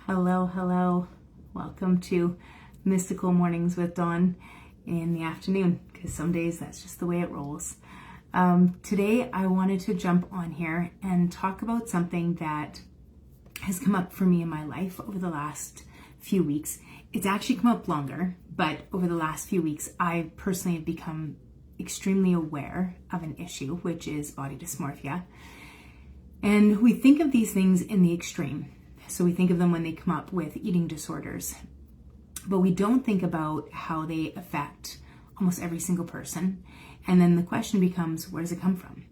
Hello, hello. Welcome to Mystical Mornings with Dawn in the afternoon, because some days that's just the way it rolls. Today I wanted to jump on here and talk about something that has come up for me in my life over the last few weeks. It's actually come up longer, but over the last few weeks, I personally have become extremely aware of an issue, which is body dysmorphia. And we think of these things in the extreme. So we think of them when they come up with eating disorders, but we don't think about how they affect almost every single person. And then the question becomes, where does it come from?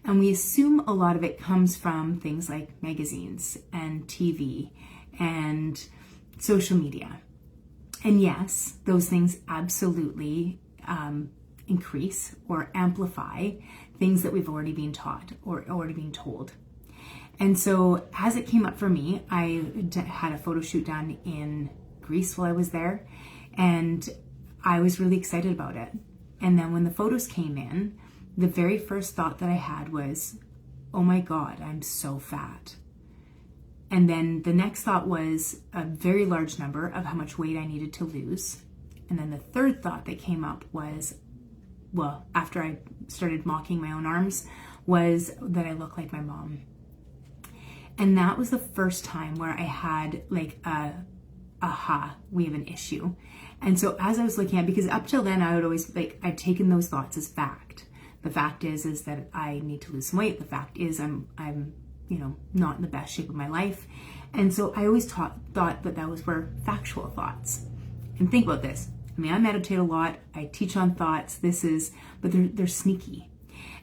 And we assume a lot of it comes from things like magazines and TV and social media. And yes, those things absolutely increase or amplify things that we've already been taught or already been told. And so as it came up for me, I had a photo shoot done in Greece while I was there, and I was really excited about it. And then when the photos came in, the very first thought that I had was, oh my God, I'm so fat. And then the next thought was a very large number of how much weight I needed to lose. And then the third thought that came up was, well, after I started mocking my own arms, was that I look like my mom. And that was the first time where I had like we have an issue. And so as I was looking at, because up till then I would always I'd taken those thoughts as fact. The fact is that I need to lose some weight. The fact is I'm not in the best shape of my life. And so I always thought that those were factual thoughts. And think about this. I mean, I meditate a lot. I teach on thoughts. But they're sneaky.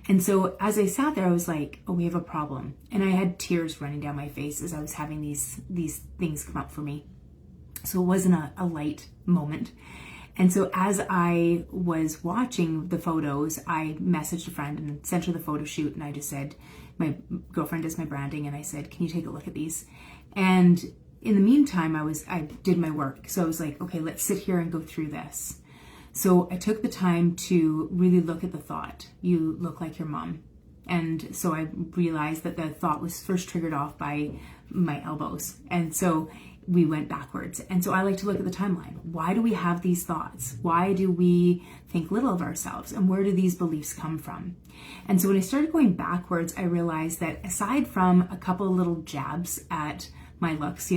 And so as I sat there, I was like, oh, we have a problem. And I had tears running down my face as I was having these things come up for me. So it wasn't a light moment. And so as I was watching the photos, I messaged a friend and sent her the photo shoot. And I just said, my girlfriend does my branding. And I said, can you take a look at these? And in the meantime, I did my work. So I was like, okay, let's sit here and go through this. So I took the time to really look at the thought, you look like your mom. And so I realized that the thought was first triggered off by my elbows. And so we went backwards. And so I like to look at the timeline. Why do we have these thoughts? Why do we think little of ourselves? And where do these beliefs come from? And so when I started going backwards, I realized that aside from a couple of little jabs at my looks,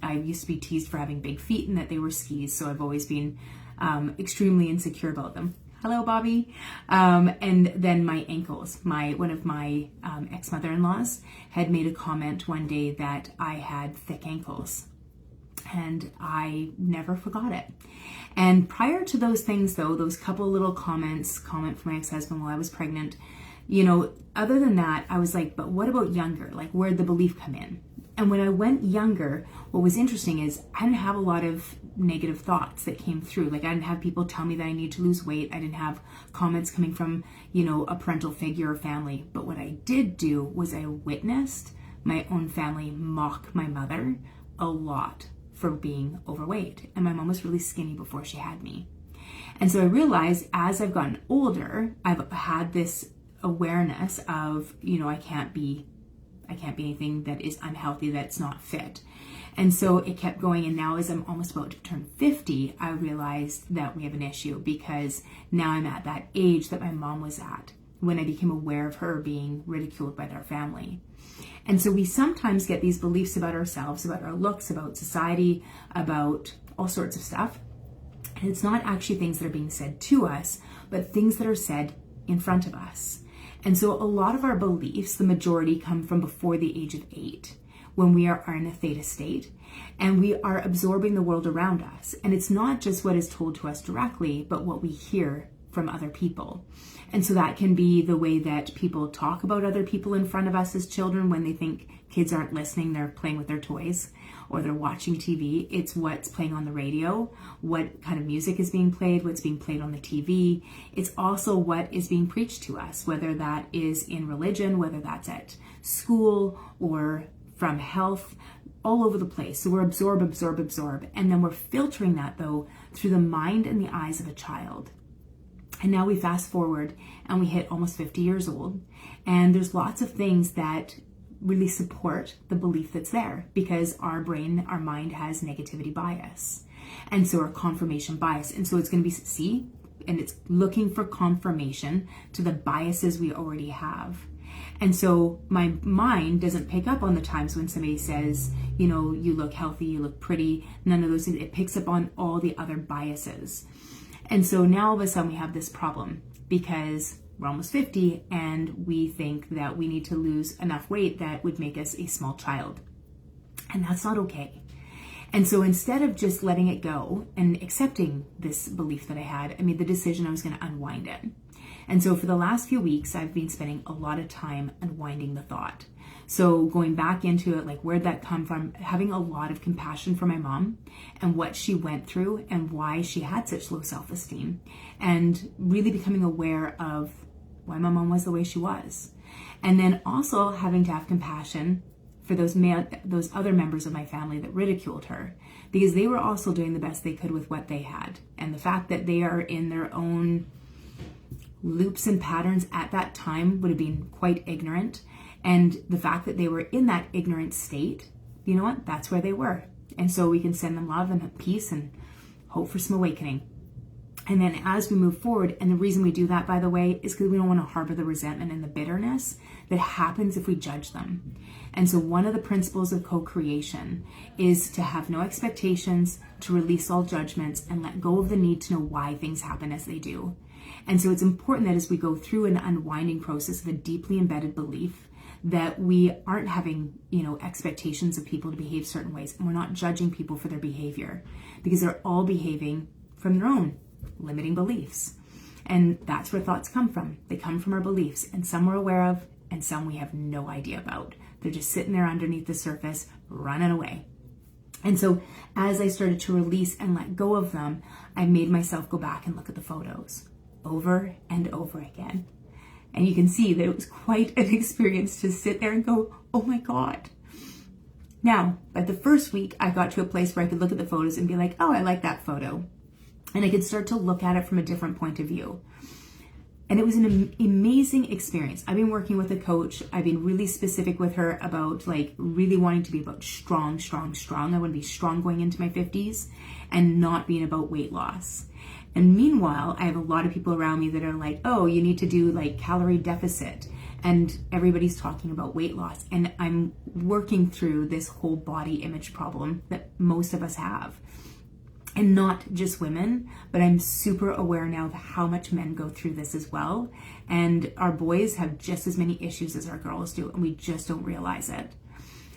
I used to be teased for having big feet and that they were skis. So I've always been extremely insecure about them. Hello, Bobby. And then my ankles. One of my ex-mother-in-laws had made a comment one day that I had thick ankles. And I never forgot it. And prior to those things, though, those couple little comment from my ex-husband while I was pregnant, other than that, I was like, but what about younger? Like, where'd the belief come in? And when I went younger, what was interesting is I didn't have a lot of negative thoughts that came through. Like I didn't have people tell me that I need to lose weight. I didn't have comments coming from, a parental figure or family. But what I did do was I witnessed my own family mock my mother a lot for being overweight. And my mom was really skinny before she had me. And so I realized as I've gotten older, I've had this awareness of, I can't be anything that is unhealthy, that's not fit. And so it kept going. And now as I'm almost about to turn 50, I realized that we have an issue because now I'm at that age that my mom was at when I became aware of her being ridiculed by their family. And so we sometimes get these beliefs about ourselves, about our looks, about society, about all sorts of stuff. And it's not actually things that are being said to us, but things that are said in front of us. And so a lot of our beliefs, the majority, come from before the age of 8, when we are in a theta state and we are absorbing the world around us. And it's not just what is told to us directly, but what we hear from other people. And so that can be the way that people talk about other people in front of us as children when they think kids aren't listening, they're playing with their toys or they're watching TV. It's what's playing on the radio, what kind of music is being played, what's being played on the TV. It's also what is being preached to us, whether that is in religion, whether that's at school or from health, all over the place. So we're absorb. And then we're filtering that though through the mind and the eyes of a child. And now we fast forward and we hit almost 50 years old. And there's lots of things that really support the belief that's there, because our brain, our mind has negativity bias. And so our confirmation bias. And so it's going to be, and it's looking for confirmation to the biases we already have. And so my mind doesn't pick up on the times when somebody says, you know, you look healthy, you look pretty, none of those things. It picks up on all the other biases. And so now all of a sudden we have this problem, because we're almost 50 and we think that we need to lose enough weight that would make us a small child. And that's not okay. And so instead of just letting it go and accepting this belief that I had, I made the decision I was going to unwind it. And so for the last few weeks, I've been spending a lot of time unwinding the thought. So going back into it, like, where'd that come from? Having a lot of compassion for my mom and what she went through and why she had such low self-esteem, and really becoming aware of why my mom was the way she was. And then also having to have compassion for those other members of my family that ridiculed her, because they were also doing the best they could with what they had. And the fact that they are in their own loops and patterns at that time would have been quite ignorant. And the fact that they were in that ignorant state, you know what? That's where they were. And so we can send them love and peace and hope for some awakening. And then as we move forward, and the reason we do that, by the way, is because we don't want to harbor the resentment and the bitterness that happens if we judge them. And so one of the principles of co-creation is to have no expectations, to release all judgments, and let go of the need to know why things happen as they do. And so it's important that as we go through an unwinding process of a deeply embedded belief, that we aren't having, you know, expectations of people to behave certain ways, and we're not judging people for their behavior, because they're all behaving from their own limiting beliefs. And that's where thoughts come from. They come from our beliefs, and some we're aware of and some we have no idea about. They're just sitting there underneath the surface, running away. And so as I started to release and let go of them, I made myself go back and look at the photos over and over again. And you can see that it was quite an experience to sit there and go, oh my God. Now, by the first week, I got to a place where I could look at the photos and be like, oh, I like that photo. And I could start to look at it from a different point of view. And it was an amazing experience. I've been working with a coach. I've been really specific with her about, like, really wanting to be about strong. I want to be strong going into my 50s and not being about weight loss. And meanwhile, I have a lot of people around me that are like, oh, you need to do like calorie deficit. And everybody's talking about weight loss. And I'm working through this whole body image problem that most of us have. And not just women, but I'm super aware now of how much men go through this as well. And our boys have just as many issues as our girls do, and we just don't realize it.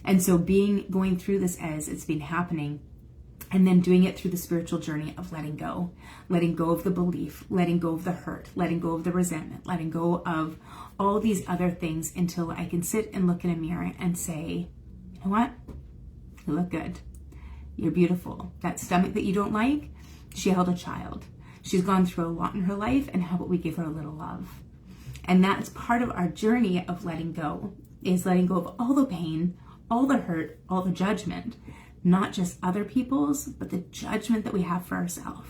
And so going through this as it's been happening, and then doing it through the spiritual journey of letting go of the belief, letting go of the hurt, letting go of the resentment, letting go of all these other things, until I can sit and look in a mirror and say, you know what? You look good. You're beautiful. That stomach that you don't like, she held a child. She's gone through a lot in her life, and how about we give her a little love? And that's part of our journey of letting go, is letting go of all the pain, all the hurt, all the judgment, not just other people's, but the judgment that we have for ourselves.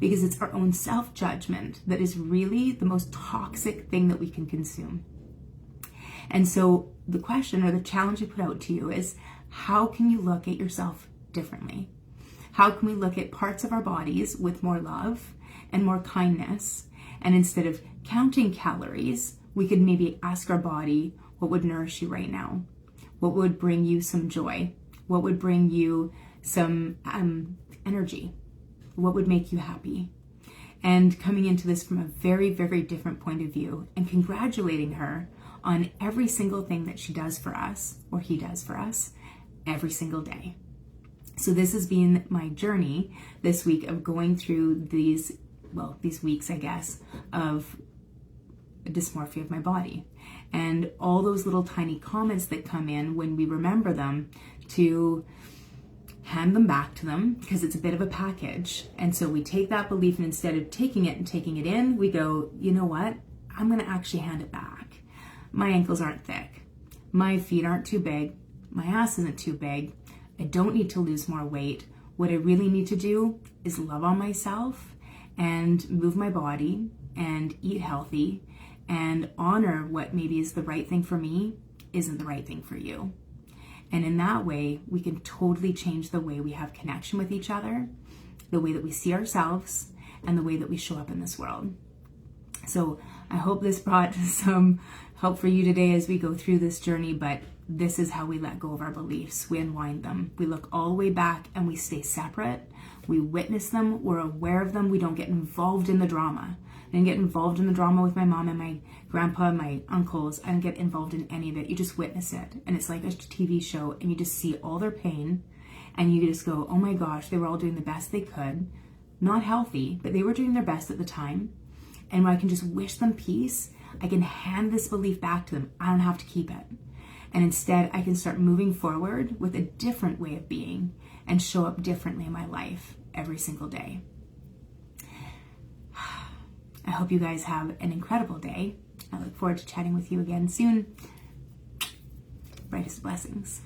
Because it's our own self-judgment that is really the most toxic thing that we can consume. And so the question, or the challenge I put out to you, is how can you look at yourself differently? How can we look at parts of our bodies with more love and more kindness? And instead of counting calories, we could maybe ask our body, what would nourish you right now? What would bring you some joy? What would bring you some energy? What would make you happy? And coming into this from a very, very different point of view, and congratulating her on every single thing that she does for us, or he does for us, every single day. So this has been my journey this week of going through these weeks, I guess, of dysmorphia of my body. And all those little tiny comments that come in, when we remember them, to hand them back to them, because it's a bit of a package. And so we take that belief, and instead of taking it and taking it in, we go, you know what? I'm going to actually hand it back. My ankles aren't thick. My feet aren't too big. My ass isn't too big. I don't need to lose more weight. What I really need to do is love on myself and move my body and eat healthy and honor what maybe is the right thing for me, isn't the right thing for you. And in that way, we can totally change the way we have connection with each other, the way that we see ourselves, and the way that we show up in this world. So I hope this brought some help for you today as we go through this journey, but this is how we let go of our beliefs. We unwind them. We look all the way back and we stay separate. We witness them. We're aware of them. We don't get involved in the drama. I didn't get involved in the drama with my mom and my grandpa and my uncles. I didn't get involved in any of it. You just witness it. And it's like a TV show, and you just see all their pain, and you just go, oh my gosh, they were all doing the best they could. Not healthy, but they were doing their best at the time. And when I can just wish them peace, I can hand this belief back to them. I don't have to keep it. And instead, I can start moving forward with a different way of being and show up differently in my life every single day. I hope you guys have an incredible day. I look forward to chatting with you again soon. Brightest blessings.